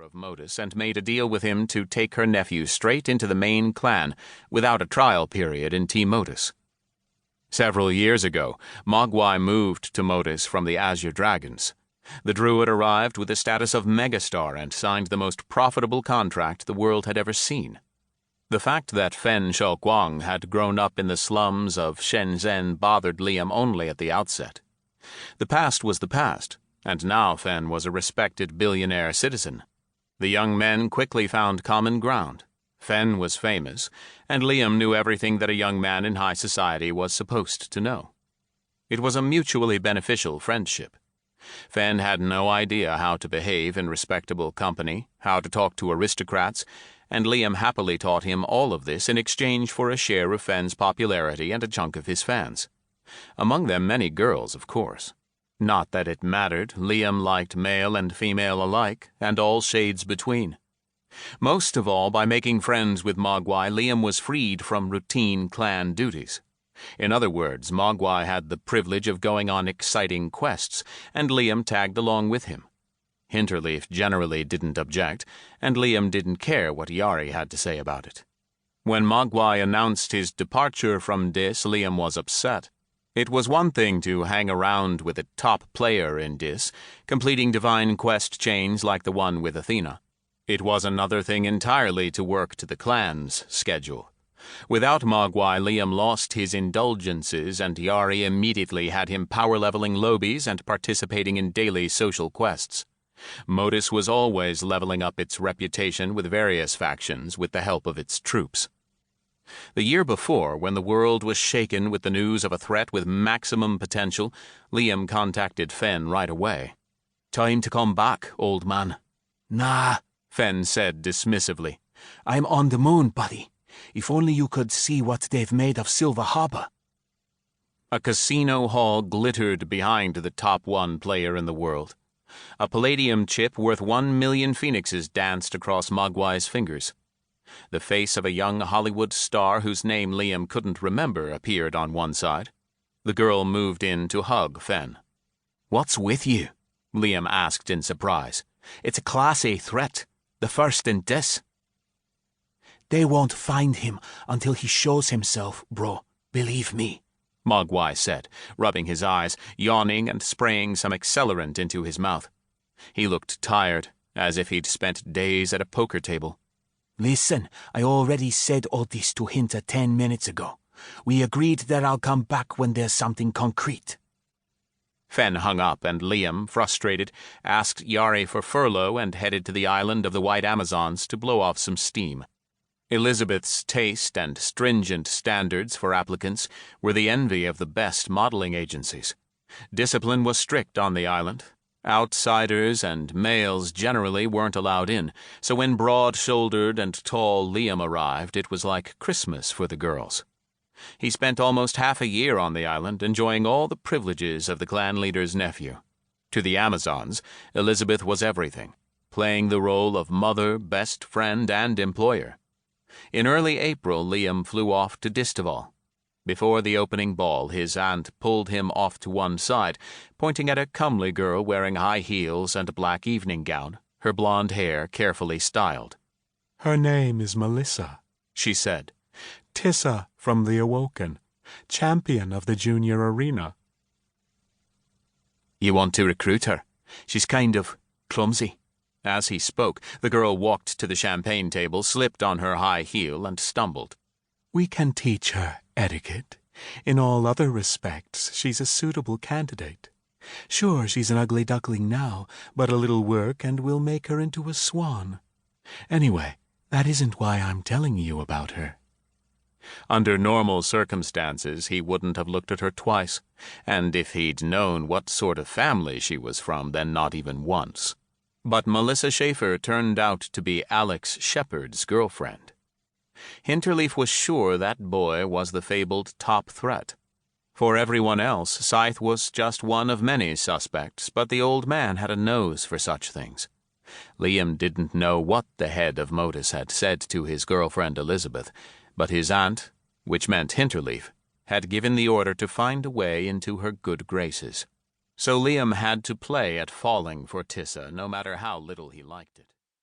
of Modus and made a deal with him to take her nephew straight into the main clan without a trial period in T. Modus. Several years ago, Mogwai moved to Modus from the Azure Dragons. The druid arrived with the status of megastar and signed the most profitable contract the world had ever seen. The fact that Fen Shaoguang had grown up in the slums of Shenzhen bothered Liam only at the outset. The past was the past, and now Fen was a respected billionaire citizen. The young men quickly found common ground. Fen was famous, and Liam knew everything that a young man in high society was supposed to know. It was a mutually beneficial friendship. Fen had no idea how to behave in respectable company, how to talk to aristocrats, and Liam happily taught him all of this in exchange for a share of Fen's popularity and a chunk of his fans. Among them many girls, of course. Not that it mattered, Liam liked male and female alike, and all shades between. Most of all, by making friends with Mogwai, Liam was freed from routine clan duties. In other words, Mogwai had the privilege of going on exciting quests, and Liam tagged along with him. Hinterleaf generally didn't object, and Liam didn't care what Yari had to say about it. When Mogwai announced his departure from Dis, Liam was upset. It was one thing to hang around with a top player in Dis, completing divine quest chains like the one with Athena. It was another thing entirely to work to the clan's schedule. Without Mogwai, Liam lost his indulgences, and Yari immediately had him power-leveling lobies and participating in daily social quests. Modus was always leveling up its reputation with various factions with the help of its troops. The year before, when the world was shaken with the news of a threat with maximum potential, Liam contacted Fen right away. "Time to come back, old man." "Nah," Fen said dismissively. "I'm on the moon, buddy. If only you could see what they've made of Silver Harbor." A casino hall glittered behind the top one player in the world. A palladium chip worth 1,000,000 phoenixes danced across Mogwai's fingers. The face of a young Hollywood star whose name Liam couldn't remember appeared on one side. The girl moved in to hug Fen. "What's with you?" Liam asked in surprise. "It's a Class A threat. The first in Dis." "They won't find him until he shows himself, bro. Believe me," Mogwai said, rubbing his eyes, yawning and spraying some accelerant into his mouth. He looked tired, as if he'd spent days at a poker table. "Listen, I already said all this to Hinter 10 minutes ago. We agreed that I'll come back when there's something concrete." Fen hung up, and Liam, frustrated, asked Yari for furlough and headed to the island of the White Amazons to blow off some steam. Elizabeth's taste and stringent standards for applicants were the envy of the best modeling agencies. Discipline was strict on the island. Outsiders and males generally weren't allowed in, so when broad-shouldered and tall Liam arrived, it was like Christmas for the girls. He spent almost half a year on the island, enjoying all the privileges of the clan leader's nephew. To the Amazons, Elizabeth was everything, playing the role of mother, best friend, and employer. In early April, Liam flew off to Distaval. Before the opening ball, his aunt pulled him off to one side, pointing at a comely girl wearing high heels and a black evening gown, her blonde hair carefully styled. "Her name is Melissa," she said. "Tissa from the Awoken, champion of the junior arena." "You want to recruit her? She's kind of clumsy." As he spoke, the girl walked to the champagne table, slipped on her high heel, and stumbled. "We can teach her etiquette. In all other respects, she's a suitable candidate. Sure, she's an ugly duckling now, but a little work and we'll make her into a swan. Anyway, that isn't why I'm telling you about her." Under normal circumstances, he wouldn't have looked at her twice, and if he'd known what sort of family she was from, then not even once. But Melissa Schaefer turned out to be Alex Shepard's girlfriend. Hinterleaf was sure that boy was the fabled top threat. For everyone else, Scythe was just one of many suspects, but the old man had a nose for such things. Liam didn't know what the head of Modus had said to his girlfriend Elizabeth, but his aunt, which meant Hinterleaf, had given the order to find a way into her good graces. So Liam had to play at falling for Tissa, no matter how little he liked it.